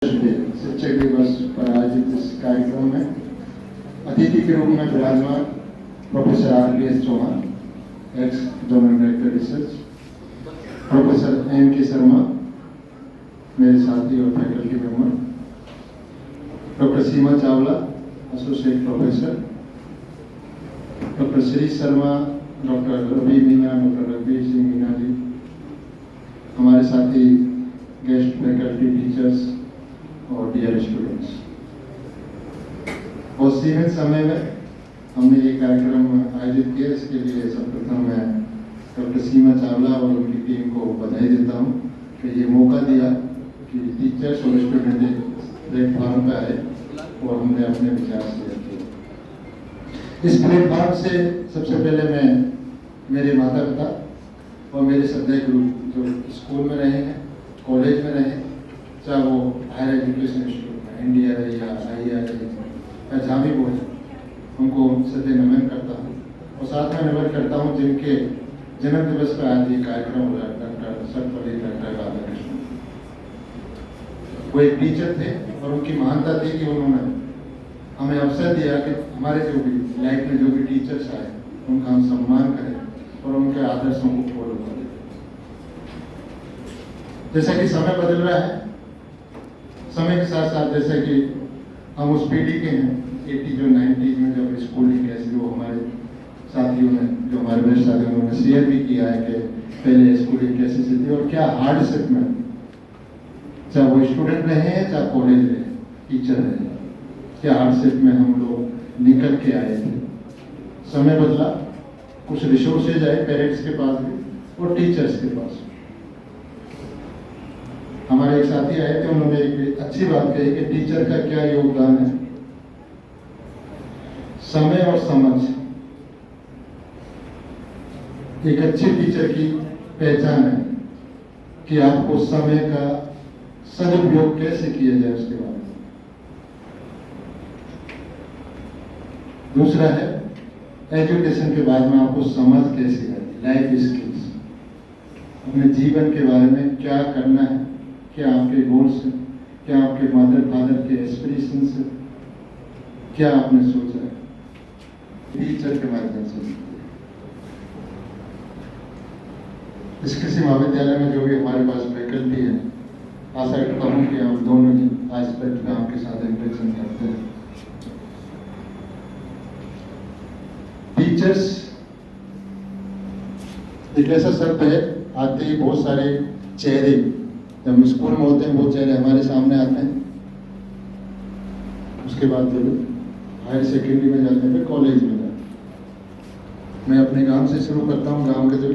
शिक्षक दिवस पर आयोजित इस कार्यक्रम में अतिथि के रूप में विराजमान professor RPS Chauhan, ex zonal director research, professor M.K. Sharma, मेरे साथी और faculty member, doctor Seema Chawla, associate professor, doctor Shri Sharma, doctor Ravi Meena, doctor रघुवीर सिंह मीना जी, हमारे साथी गेस्ट फैकल्टी, टीचर्स और डियर स्टूडेंट्स। बहुत सीमित समय में हमने ये कार्यक्रम आयोजित किया, इसके लिए सर्वप्रथम मैं डॉक्टर सीमा चावला और उनकी टीम को बधाई देता हूँ कि ये मौका दिया कि टीचर्स और स्टूडेंट एक प्लेटफॉर्म पर आए और हमने अपने विचार शेयर किए। इस प्लेटफॉर्म से सबसे पहले मैं मेरे माता पिता और मेरे श्रद्धेय गुरु जो स्कूल में रहे हैं, कॉलेज में रहे, चाहे वो हायर एजुकेशन इंस्टीट्यूट में NDR है या IR है या जहाँ भी वो है, उनको सदैव नमन करता हूँ और साथ में नमन करता हूँ जिनके जन्म दिवस पर आज ये कार्यक्रम हो रहा है। डॉक्टर सर्वपल्ली डॉक्टर राधाकृष्णन, वो एक टीचर थे और उनकी महानता थी कि उन्होंने हमें अवसर दिया कि हमारे जो भी लाइफ में जो भी टीचर्स आए उनका हम सम्मान करें और उनके आदर्शों को फॉलो करें। जैसा कि समय बदल रहा है, समय के साथ साथ जैसे कि हम उस पीढ़ी के हैं 80s और 90s में जब स्कूलिंग कैसे, जो हमारे साथियों ने, जो हमारे मेरे साथियों ने, उन्होंने शेयर भी किया है कि पहले स्कूलिंग कैसे से थी और क्या हार्डशिप में, चाहे वो स्टूडेंट रहे हैं चाहे कॉलेज रहे, टीचर रहे, क्या हार्डशिप में हम लोग निकल के आए थे। समय बदला, कुछ रिसोर्सेज आए पेरेंट्स के पास भी और टीचर्स के पास। हमारे एक साथी आए थे, उन्होंने एक अच्छी बात कही कि टीचर का क्या योगदान है। समय और समझ एक अच्छे टीचर की पहचान है कि आपको समय का सदुपयोग कैसे किया जाए उसके बारे में। दूसरा है एजुकेशन के बाद में आपको समझ कैसे आए, लाइफ स्किल्स, अपने जीवन के बारे में क्या करना है, क्या आपके गोल्स हैं, क्या आपके मदर फादर के एस्पिरेशंस हैं, क्या आपने सोचा है, टीचर के माध्यम से। इस कृषि महाविद्यालय में जो भी हमारे पास फैकल्टी है, आशा करता हूँ कि हम दोनों ही एस्पेक्ट में आपके साथ इंटरेक्शन करते हैं। टीचर्स एक ऐसा शब्द है, आते ही बहुत सारे चेहरे, जब हम स्कूल में होते हैं वो चेहरे हमारे सामने आते हैं। उसके बाद जब हायर सेकेंडरी में जाते हैं, कॉलेज में जाते हैं। मैं अपने गांव से शुरू करता हूँ। गांव के जो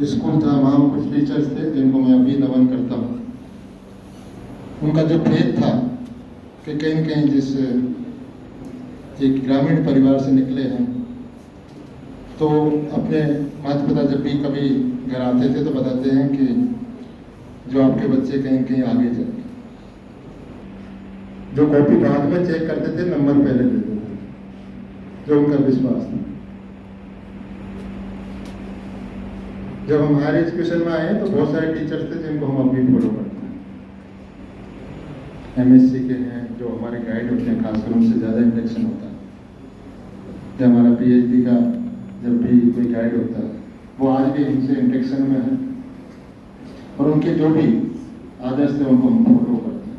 स्कूल था वहाँ कुछ टीचर्स थे जिनको मैं अभी नमन करता हूँ। उनका जो फेथ था कि कहीं न कहीं जिस एक ग्रामीण परिवार से निकले हैं, तो अपने माता पिता जब भी कभी घर आते थे तो बताते हैं कि जो आपके बच्चे कहीं कहीं आगे जाएंगे। जो कॉपी बाद में चेक करते थे, नंबर पहले देते थे, जो उनका विश्वास था। जब हम हायर एजुकेशन में आए तो बहुत सारे टीचर्स थे जिनको हम अभी फॉलो करते हैं। MSc के हैं जो हमारे गाइड होते हैं, खासकर उनसे ज़्यादा इंटरेक्शन होता है। जब हमारा PhD का जब भी कोई गाइड होता है, वो आज भी हमसे इंटरेक्शन में है और उनके जो भी आदर्श थे उनको हम फॉलो करते हैं।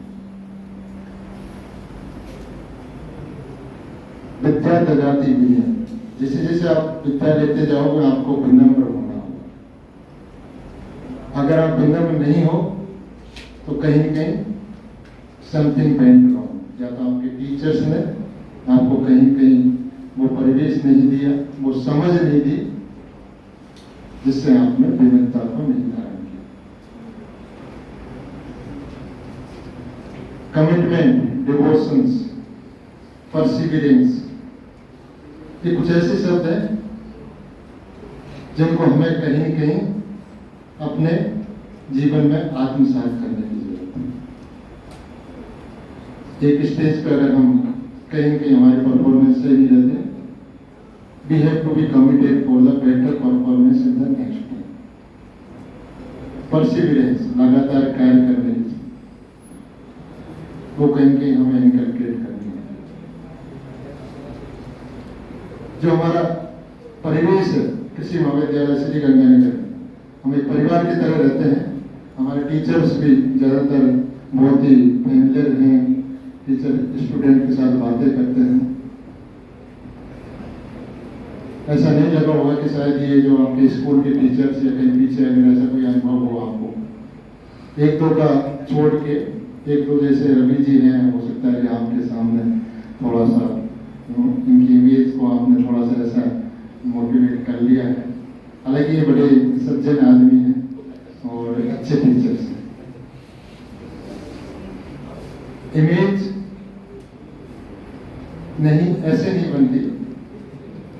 विद्या ददाति विनयम, जैसे जैसे आप विद्या लेते जाओगे आपको विनम्र होना होगा। अगर आप विनम्र नहीं हो तो कहीं न कहीं समथिंग वेंट रॉन्ग, या तो आपके टीचर्स ने आपको कहीं कहीं वो परिवेश नहीं दिया, वो समझ नहीं दी जिससे आपने विविधता को नहीं धारण किया। कमिटमेंट, डिवोशंस, परसिवियरेंस, ये कुछ ऐसे शब्द हैं जिनको हमें कहीं न कहीं अपने जीवन में आत्मसात करने की जरूरत है। एक स्टेज पर अगर हम कहीं कहीं हमारे परफॉर्मेंस सही नहीं रहते, we have to be committed for the better performance in the next day. Perseverance, लगातार कार्य करने की। वो कहीं कहीं हमें इनकलकेट करनी है। जो हमारा परिवेश है कृषि महाविद्यालय श्री गंगानगर, हम एक परिवार की तरह रहते हैं। हमारे टीचर्स भी ज़्यादातर बहुत ही फैमिलियर हैं, टीचर स्टूडेंट के साथ बातें करते हैं। ऐसा नहीं लगा होगा कि शायद ये जो आपके स्कूल के टीचर्स या कहीं पीछे अगर ऐसा कोई अनुभव हो आपको। एक दो का छोड़ के, एक दो जैसे रवि जी हैं, हो सकता है कि आपके सामने थोड़ा सा इनकी इमेज को आपने थोड़ा सा ऐसा मोटिवेट कर लिया है। हालांकि ये बड़े सज्जन आदमी हैं और अच्छे टीचर्स हैं। इमेज नहीं ऐसे नहीं बनती।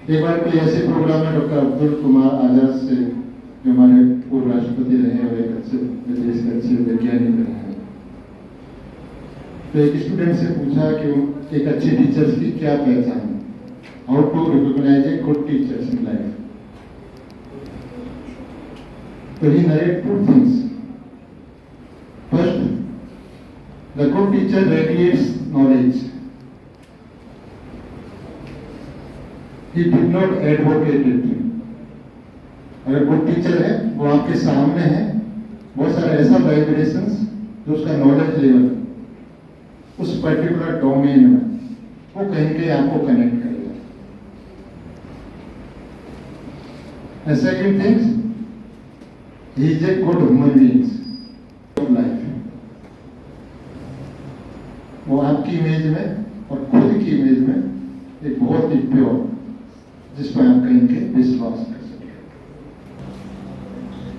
एक बार कोई ऐसे प्रोग्राम में डॉक्टर अब्दुल कुमार आजाद से, जो हमारे पूर्व राष्ट्रपति रहे और एक अच्छे देश के अच्छे वैज्ञानिक रहे हैं, तो एक स्टूडेंट से पूछा कि एक अच्छे टीचर्स की क्या पहचान है, how to recognize a good teachers in life. तो he narrate two things. First, the good teacher radiates knowledge. He did not advocate it. अगर गुड टीचर है वो आपके सामने है, बहुत सारा ऐसा वाइब्रेशंस जो उसका नॉलेज लेवल उस पर्टिकुलर डोमेन में वो कहीं कहीं आपको कनेक्ट करेगा। And second things, he is a good human beings of life. वो आपकी इमेज में और खुद की इमेज में एक बहुत ही प्योर, जिस पर आप कहीं के विश्वास कर सकें।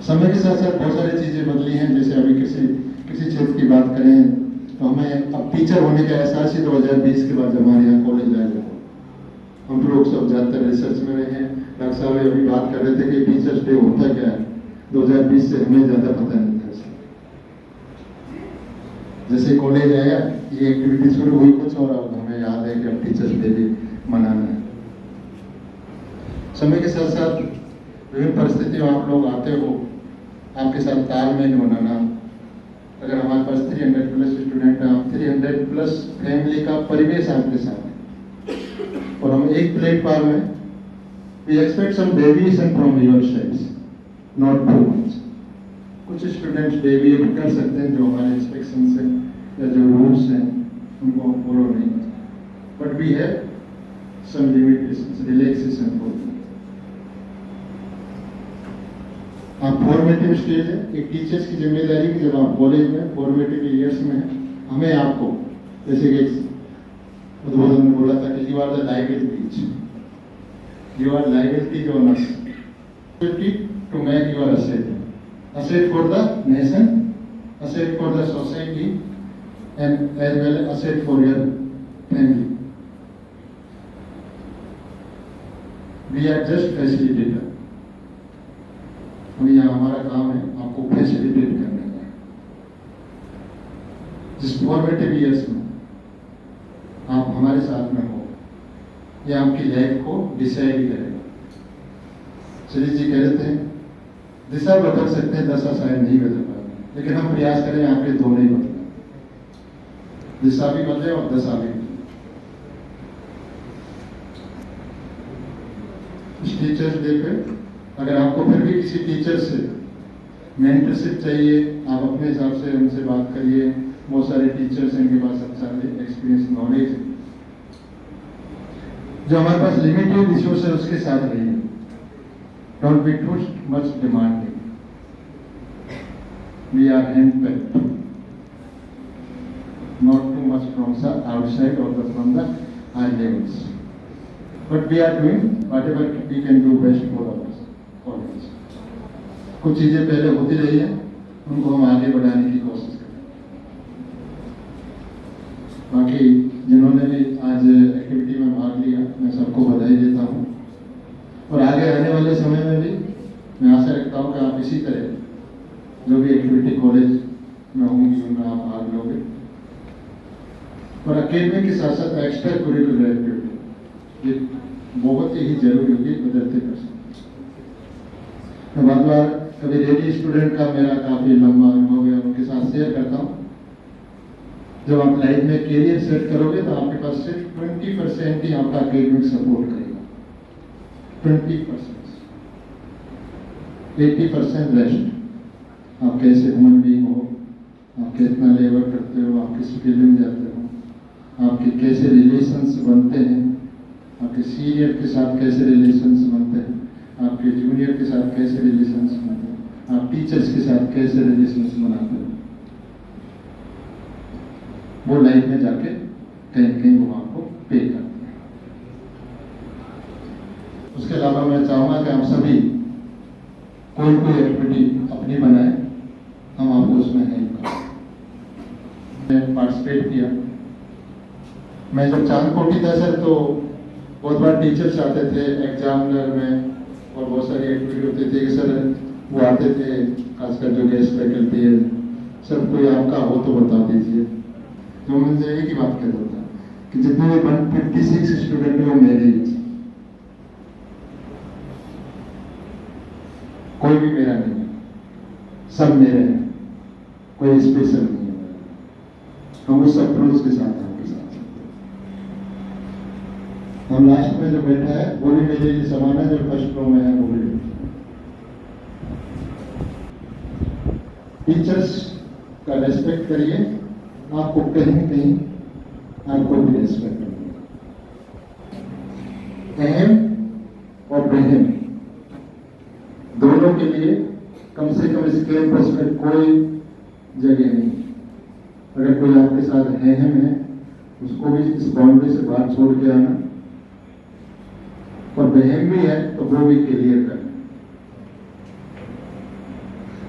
समय के साथ साथ बहुत सारी चीजें बदली हैं। जैसे अभी किसी क्षेत्र की बात करें तो हमें अब टीचर होने का एहसास ही 2020 के बाद हमारे यहाँ कॉलेज आए थे। हम लोग सब ज्यादातर रिसर्च में रहे हैं। डॉक्टर साहब अभी बात कर रहे थे कि टीचर्स डे होता क्या है। 2020 से हमें ज्यादा पता नहीं था। जैसे कॉलेज आया ये एक्टिविटी शुरू हुई कुछ, और अब हमें याद है कि अब टीचर्स डे भी मनाना है। समय के साथ साथ विभिन्न परिस्थितियों आप लोग आते हो, आपके साथ तालमेल बनाना। अगर हमारे पास 300 प्लस स्टूडेंट हैं, 300 प्लस फैमिली का परिवेश आपके साथ है, और हम एक प्लेटफॉर्म में we expect some deviation from your sides, not too much. कुछ स्टूडेंट्स डेविएट कर सकते हैं जो हमारे एक्सपेक्शन से या जो रूल्स हैं उनको फॉलो नहीं, but we have some limitations, relaxation for. आप फॉर्मेटिव स्टेज है, एक टीचर्स की जिम्मेदारी की जब आप कॉलेज में फॉर्मेटिव ईयर्स में है, हमें आपको जैसे कि उद्बोधन में बोला था कि you are the liability, you are liability on us to make your asset for the nation, asset for the society, and as well as asset for your family. We are just facilitator. यहाँ हमारा काम है आपको facilitate करने का। जिस formative years में आप हमारे साथ में हो, ये आपकी लाइफ को डिसाइड करेगा। श्री जी कह रहे थे दिशा बदल सकते हैं, दशा शायद नहीं बदल पाएंगे, लेकिन हम प्रयास करें आपके दोनों ही बदले, दिशा भी बदले और दशा भी बदले। इस टीचर्स डे पे अगर आपको फिर भी किसी टीचर से मेंटरशिप चाहिए, आप अपने हिसाब से उनसे बात करिए। बहुत सारे टीचर्स हैं, इनके पास अच्छा एक्सपीरियंस, नॉलेज है। जो हमारे पास लिमिटेड रिसोर्स है उसके साथ रहिए। Don't be too much demanding. We are handpicked, not too much from the outside or from the high levels, but we are doing whatever we can do best for our college. कुछ चीजें पहले होती रही है, उनको हम आगे बढ़ाने की कोशिश करें। बाकी जिन्होंने भी आज एक्टिविटी में भाग लिया, मैं सबको बधाई देता हूँ, और आगे आने वाले समय में भी मैं आशा रखता हूँ कि आप इसी तरह जो भी एक्टिविटी कॉलेज में होंगी उनमें आप भाग लोगे। और अकेडमिक के साथ साथ एक्स्ट्रा करिकुलर एक्टिविटी ये बहुत ही जरूरी होगी बदलते प्रश्न। मैं बार बार कभी रेडी स्टूडेंट का मेरा काफ़ी लंबा अनुभव है, उनके साथ शेयर करता हूँ। जब आप लाइफ में कैरियर सेट करोगे तो आपके पास सिर्फ 20% ही आपका एकेडमिक सपोर्ट करेगा, 20%, 80% रेस्ट। आप कैसे ह्यूमन बीइंग हो, आप कितना लेबर करते हो, आप किस फील्ड में जाते हो, आपके कैसे रिलेशंस बनते हैं, आपके सीनियर के साथ कैसे रिलेशंस बनते हैं, आपके जूनियर के साथ कैसे रिलेशंस बनते हैं, आप टीचर्स के साथ कैसे रिलेशंस बनाते हो, वो लाइफ में जाके कहीं कहीं वो आपको पे करते हैं। उसके अलावा मैं चाहूँगा कि आप सभी कोई कोई एक्टिविटी अपनी बनाए, हम आपको उसमें हेल्प करें। मैंने पार्टिसिपेट किया। मैं जब चांदकोटी था सर तो बहुत बार टीचर्स आते थे एग्जामिनर में और बहुत सारी एक्टिविटी होती थी कि सर वो आते थे, खासकर जो गेस्ट फैकल्टी है, सर कोई आपका हो तो बता दीजिए। तो मुझे एक ही बात कहता था कि जितने भी 156 स्टूडेंट हैं वो मेरे ही थे, कोई भी मेरा नहीं है, सब मेरे हैं, कोई स्पेशल नहीं है। हम उस अप्रोच के साथ आपके साथ हम लास्ट में जो बैठा है वो भी मेरे लिए समान है, जो फर्स्ट रो में है वो भी। टीचर्स का रेस्पेक्ट करिए, आपको कहीं कहीं आपको भी रेस्पेक्ट करिए। अहम और बेहम दोनों के लिए कम से कम इस कैंपस में कोई जगह नहीं। अगर कोई आपके साथ अहम है उसको भी इस बाउंड्री से बाहर छोड़ के आना, और बहन भी है तो वो भी क्लियर करना।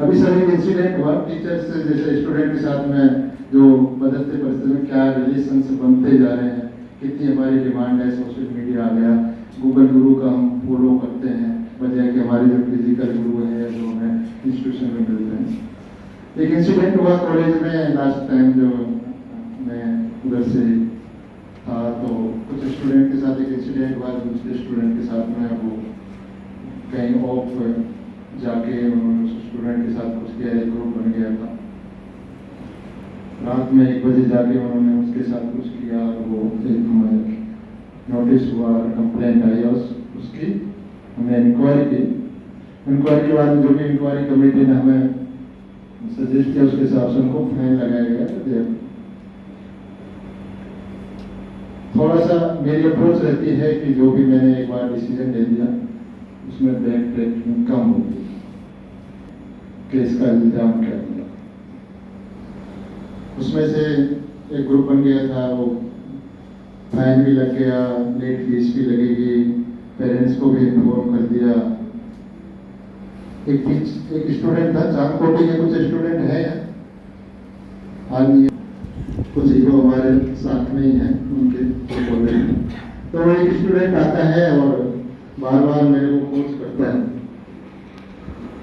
अभी सर एक इंसिडेंट हुआ टीचर्स से, जैसे स्टूडेंट के साथ में जो बदलते परिस्थिति में क्या रिलेशंस बनते जा रहे हैं, कितनी हमारी डिमांड है, सोशल मीडिया आ गया, गूगल गुरु का हम फॉलो करते हैं बजाय कि हमारे जो फिजिकल गुरु है जो हमें इंस्टीट्यूशन में मिलते हैं। एक इंसिडेंट हुआ कॉलेज में लास्ट टाइम, जो मैं उधर से था तो कुछ स्टूडेंट के साथ एक इंसिडेंट हुआ, दूसरे स्टूडेंट के साथ में वो कहीं ऑफ जाके उन्होंने उस स्टूडेंट के साथ कुछ किया, एक ग्रुप बन गया था। रात में 1 बजे जाके उन्होंने उसके साथ कुछ किया, वो एक नोटिस हुआ, कंप्लेंट आई और उसकी हमने इंक्वायरी की। इंक्वायरी के बाद जो भी इंक्वायरी कमेटी ने हमें सजेस्ट किया उसके हिसाब से उनको फाइन लगाया गया। थोड़ा सा मेरी अप्रोच रहती है कि जो भी मैंने एक बार डिसीजन ले लिया उसमें बैक ट्रैकिंग कम होगी कि इसका इल्जाम क्या दिया। उसमें से एक ग्रुप बन गया था, वो फाइन भी लग गया, लेट फीस भी लगेगी, पेरेंट्स को भी इन्फॉर्म कर दिया। एक स्टूडेंट था, चांदकोटी के कुछ स्टूडेंट हैं आज नहीं, कुछ हीरो हमारे साथ में ही हैं उनके, तो एक स्टूडेंट आता है और बार बार मेरे को कोच करता है।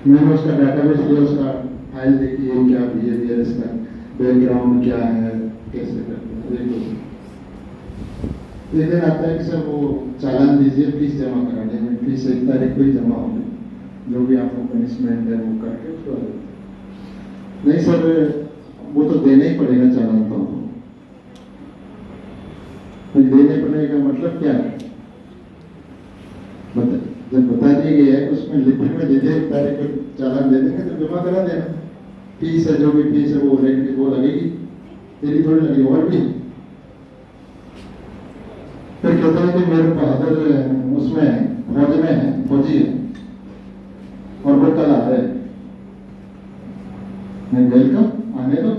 मैंने उसका डाटाबेस लिया, उसका फाइल देखी है, क्या बिहेवियर, इसका बैकग्राउंड क्या है, कैसे करते हैं। एक दिन आता है कि सर वो चालान दीजिए, फीस जमा करा देंगे, फीस 1 तारीख को ही जमा होगी, जो भी आपको पनिशमेंट है वो करके उसको। नहीं सर वो तो देना ही पड़ेगा चालान, तो देने पड़ने का मतलब क्या है, जब बता दिया गया है उसमें लिखित में दे दे, 1 तारीख को चालान दे देंगे तो जमा करा देना। फीस है, जो भी फीस है वो वो लगेगी, तेरी थोड़ी लगेगी। और भी फिर कहते हैं कि मेरे बहादुर उसमें फौज में है, फौजी है और वो कल आ रहे, मैं वेलकम आने दो।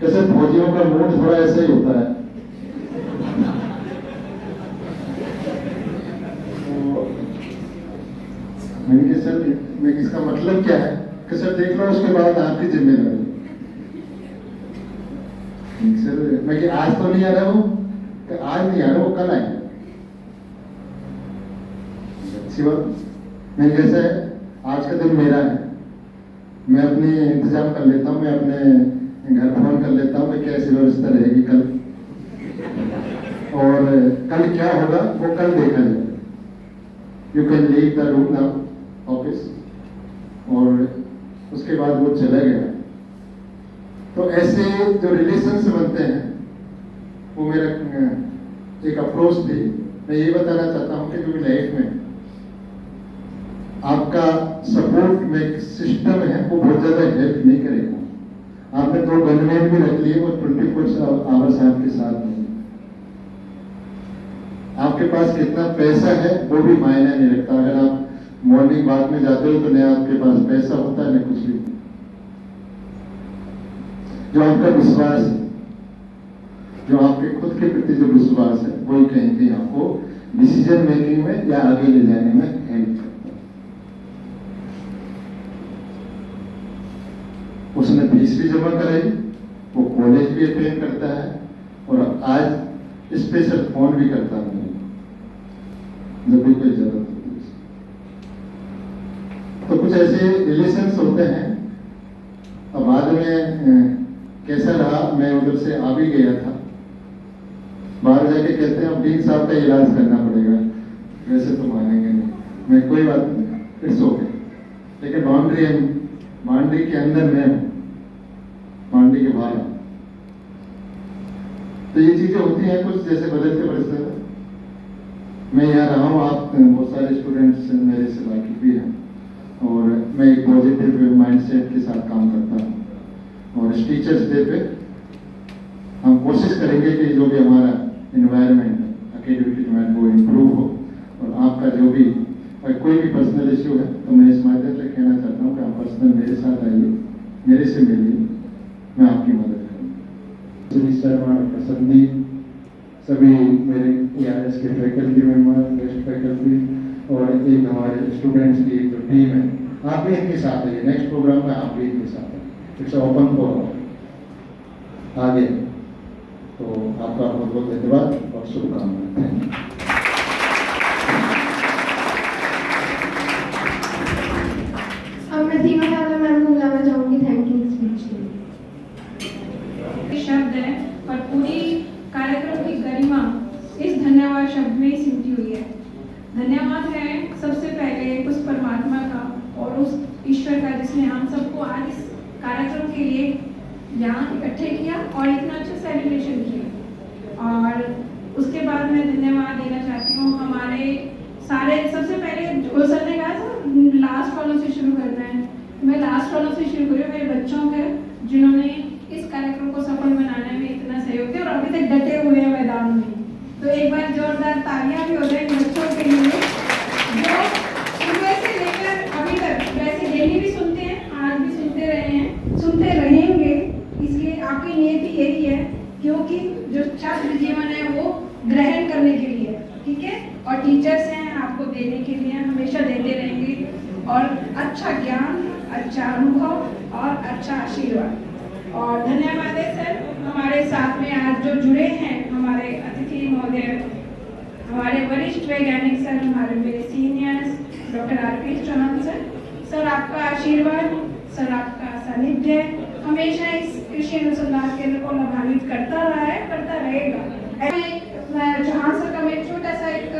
कैसे फौजियों का मूड थोड़ा ऐसा ही होता है। मैंने कहा सर मैं इसका मतलब क्या है कि सर देख लो उसके बाद आपकी जिम्मेदारी। सर मैं कि आज तो नहीं आ रहा हूँ, आज नहीं आ रहा, वो कल आएगा। अच्छी बात। मैं जैसे आज का दिन मेरा है, मैं अपनी इंतजाम कर लेता हूँ, मैं अपने घर फोन कर लेता हूँ कि कैसी व्यवस्था रहेगी कल, और कल क्या होगा वो कल देखा जाएगा। You can leave the room now office, और उसके बाद वो चला गया। तो ऐसे जो रिलेशंस बनते हैं वो मेरा एक अप्रोच थी। मैं ये बताना चाहता हूँ कि जो भी लाइफ में आपका सपोर्ट में सिस्टम है वो बहुत ज़्यादा हेल्प नहीं करेगा। आपने 2 गनमैन भी रख लिए, वो 24 आवर्स आपके साथ नहीं। आपके पास कितना पैसा है वो भी मायने नहीं रखता। अगर आप मॉर्निंग वॉक में जाते हो तो न आपके पास पैसा होता है न कुछ भी। जो आपका विश्वास है, जो आपके खुद के प्रति जो विश्वास है, वही कहीं कहीं आपको डिसीजन मेकिंग में या आगे ले जाने में हेल्प करता है। उसने फीस भी जमा कराई, वो कॉलेज भी अटेंड करता है और आज स्पेशल फोन भी करता है जब भी कोई जरूरत होती है। तो कुछ ऐसे रिलेशंस होते हैं। अब बाद में कैसा रहा, मैं उधर से आ भी गया था। बाहर जाके कहते हैं अब डीन साहब का इलाज करना पड़ेगा। वैसे तो मानेंगे नहीं, मैं कोई बात नहीं, इट्स ओके, लेकिन बाउंड्री के अंदर मैं हूँ, बाउंड्री के बाहर। तो ये चीजें होती हैं कुछ जैसे बदलते परिस्थिति। मैं यहाँ रहा हूँ, आप बहुत सारे स्टूडेंट्स मेरे से वाकिफ भी हैं और मैं एक पॉजिटिव माइंडसेट के साथ काम करता हूँ। और इस टीचर्स डे पे हम कोशिश करेंगे कि जो भी हमारा इन्वायरमेंट, एकेडमिक इन्वायरमेंट वो इम्प्रूव हो। और आपका जो भी कोई भी पर्सनल इश्यू है तो मैं इस माध्यम से कहना चाहता हूँ कि आप पर्सनल मेरे साथ आइए, मेरे से मिलिए, मैं आपकी मदद करूँगा। शर्मा, संदीप, सभी मेरे ERS के फैकल्टी मेंबर, गेस्ट फैकल्टी और एक हमारे स्टूडेंट्स की जो टीम है, आप भी इनके साथ आइए। नेक्स्ट प्रोग्राम में आप भी इनके साथ आइए। इट्स ओपन फॉर आगे। तो आपका बहुत बहुत धन्यवाद और शुभकामनाएं। Thank you. अब मैं सीमा साहब मैम को बुलाना चाहूँगी थैंक यू स्पीच के लिए। शब्द है और पूरी कार्यक्रम की गरिमा इस धन्यवाद शब्द में ही सिमटी हुई है। धन्यवाद है सबसे पहले उस परमात्मा का और उस ईश्वर का जिसने हम सबको आज इस कार्यक्रम के लिए यहाँ इकट्ठे किया और इतना अच्छा सेलिब्रेशन किया। और उसके बाद मैं धन्यवाद देना चाहती हूँ हमारे सारे, सबसे पहले सर ने कहा था लास्ट वालों से शुरू करना है, मैं लास्ट वालों से शुरू करूँ, मेरे बच्चों के जिन्होंने इस कार्यक्रम को सफल बनाने में इतना सहयोग दिया और अभी तक डटे हुए हैं मैदान में। तो एक बार जोरदार तालियां भी हो जाए बच्चों के लिए जो सुबह से लेकर अभी तक, वैसे डेली भी सुनते हैं, आज भी सुनते रहे हैं, सुनते रहेंगे। इसलिए आपकी नियति यही है क्योंकि जो छात्र जीवन है वो ग्रहण करने के लिए, ठीक है, और टीचर्स हैं आपको देने के लिए, हमेशा देते रहेंगे और अच्छा ज्ञान, अच्छा अनुभव और अच्छा आशीर्वाद। और धन्यवाद है सर हमारे साथ में आज जो जुड़े हैं, हमारे अतिथि महोदय, हमारे वरिष्ठ वैज्ञानिक सर, हमारे मेरे seniors doctor RP Chauhan sir, आपका आशीर्वाद, सर आपका सानिध्य हमेशा इस कृषि अनुसंधान केंद्र को लाभान्वित करता रहा है, करता रहेगा। मैं चौहान सर का मैं छोटा सा एक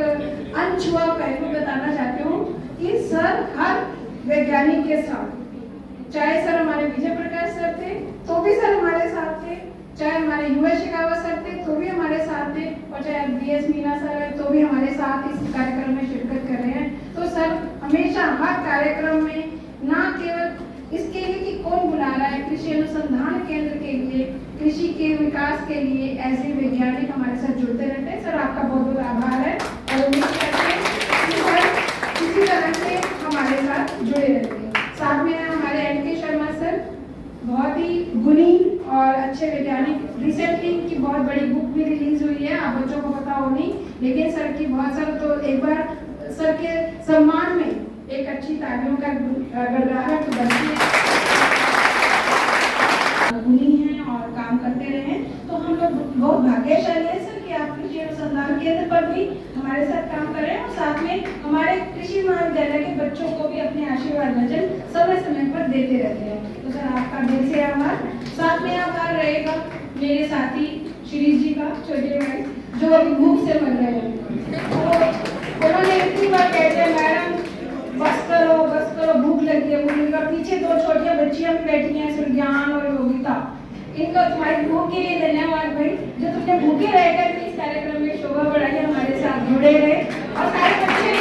अनछुआ पहलू बताना चाहती हूँ कि सर हर वैज्ञानिक के साथ, चाहे सर हमारे विजय प्रकाश सर थे तो भी सर हमारे साथ थे, चाहे हमारे US शेखावत सर थे तो भी हमारे साथ थे, और चाहे BS मीना सर है तो भी हमारे साथ इस कार्यक्रम में शिरकत कर रहे हैं। तो सर हमेशा हर कार्यक्रम में ना केवल इसके लिए कि कौन बुला रहा है, कृषि अनुसंधान केंद्र के लिए, कृषि के विकास के लिए ऐसे वैज्ञानिक हमारे साथ जुड़ते रहते हैं। सर आपका बहुत बहुत आभार है और उम्मीद करते हैं कि सर इसी तरह से हमारे साथ जुड़े रहते हैं। साथ में हमारे NK शर्मा सर, बहुत ही गुणी और अच्छे वैज्ञानिक, रिसेंटली इनकी बहुत बड़ी बुक भी रिलीज हुई है, आप बच्चों को पता हो नहीं, लेकिन सर की बहुत सारा, तो एक बार सर के सम्मान में एक अच्छी तालियों का गड़गड़ाहट बनती है। गुणी हैं और काम करते रहे, तो हम लोग बहुत भाग्यशाली है सर कि आप कृषि अनुसंधान केंद्र पर भी हमारे साथ काम कर रहे हैं और साथ में हमारे कृषि महाविद्यालय के बच्चों को भी अपने आशीर्वाद वचन समय समय पर देते रहते हैं। तो सर आपका दिल से आभार। साथ में आभार रहेगा मेरे साथी शिरीष जी का, छोटे भाई, जो अभी भूख से मर रहे हैं। तो उन्होंने इतनी बार कहते हैं मैडम बस करो भूख लगी है। उनका पीछे 2 छोटियां बच्चियां भी बैठी हैं, सुरज्ञान और योगिता, इनको तुम्हारी भूख के लिए धन्यवाद भाई, जो तुमने भूखे रहकर भी इस कार्यक्रम में शोभा बढ़ाई, हमारे साथ जुड़े रहे। और सारे बच्चे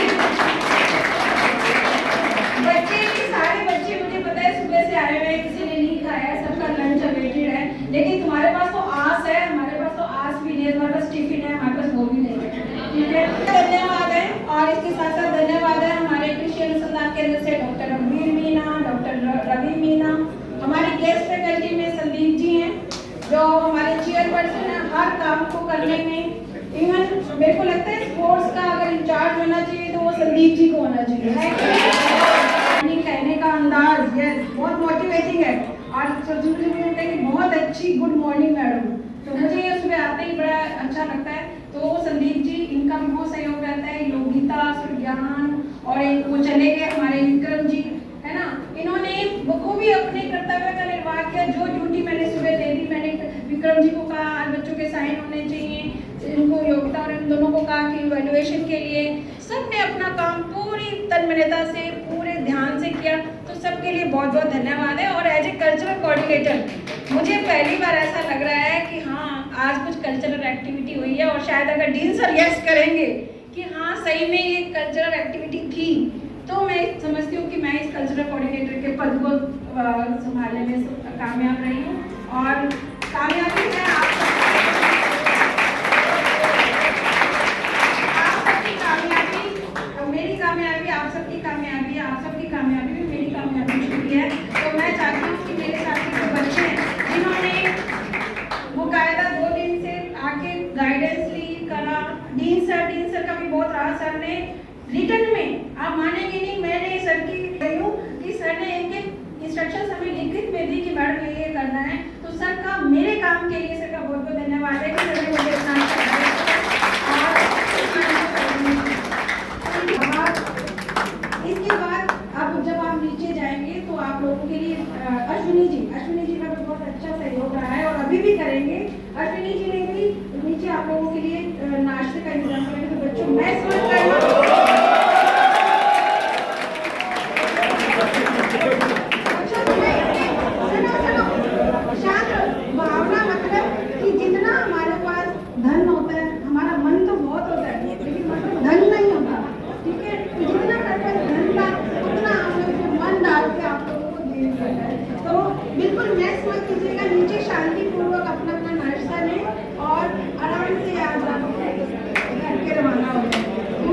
सारे बच्चे मुझे पता है सुबह से आए हुए हैं, किसी ने नहीं खाया, सबका लंच अवेटेड है, लेकिन तुम्हारे पास तो आस है, हमारे पास तो आस भी नहीं है, तुम्हारे पास टिफिन है, हमारे पास वो भी नहीं है। ठीक है, धन्यवाद है। और इसके साथ साथ धन्यवाद है हमारे कृषि अनुसंधान केंद्र से डॉक्टर रघुवीर मीना, डॉक्टर रवि मीना, हमारी गेस्ट फैकल्टी में संदीप जी हैं, जो हमारे चेयरपर्सन है हर काम को करने में। इवन मेरे को लगता है स्पोर्ट्स का अगर इंचार्ज होना चाहिए तो वो संदीप जी को होना चाहिए। कहने का अंदाज ये बहुत मोटिवेटिंग है। और सबसे मुझे लगता है कि बहुत अच्छी गुड मॉर्निंग मैडम, तो मुझे ये सुबह आते ही बड़ा अच्छा लगता है। तो संदीप जी, इनका भी बहुत सहयोग रहता है, योगिता, सुरज्ञान, और एक वो चले गए हमारे विक्रम जी, है ना, इन्होंने बखूबी अपने कर्तव्य का निर्वाह किया। जो ड्यूटी मैंने सुबह दे दी, मैंने विक्रम जी को कहा आज बच्चों के साइन होने चाहिए, इनको योगिता और इन दोनों को कहा कि इवैल्यूएशन के लिए, सबने अपना काम पूरी तन्मयता से पूरे ध्यान से किया। तो सबके लिए बहुत बहुत धन्यवाद है। और एज ए कल्चरल कोऑर्डिनेटर मुझे पहली बार ऐसा लग रहा है कि हाँ आज कुछ कल्चरल एक्टिविटी हुई है, और शायद अगर डीन सर यस करेंगे कि हाँ सही में ये कल्चरल एक्टिविटी थी, तो मैं समझती हूँ कि मैं इस कल्चरल कोऑर्डिनेटर के पद को संभालने में कामयाब रही हूँ। और कामयाबी है आप सबकी कामयाबी, मेरी कामयाबी आप सबकी कामयाबी, आप सबकी कामयाबी में मेरी कामयाबी छुपी है। तो मैं चाहती हूँ कि मेरे साथी जो बच्चे हैं जिन्होंने वो कायदा 2 दिन से आके गाइडेंस ली करा, डीन सर का भी बहुत रहा। सर ने रिटर्न में, आप मानेंगे नहीं, मैंने सर की गई हूँ कि सर ने इनके इंस्ट्रक्शंस हमें लिखित में दी कि मैडम ये करना है। तो सर का मेरे काम के लिए सर का बहुत बहुत धन्यवाद है कि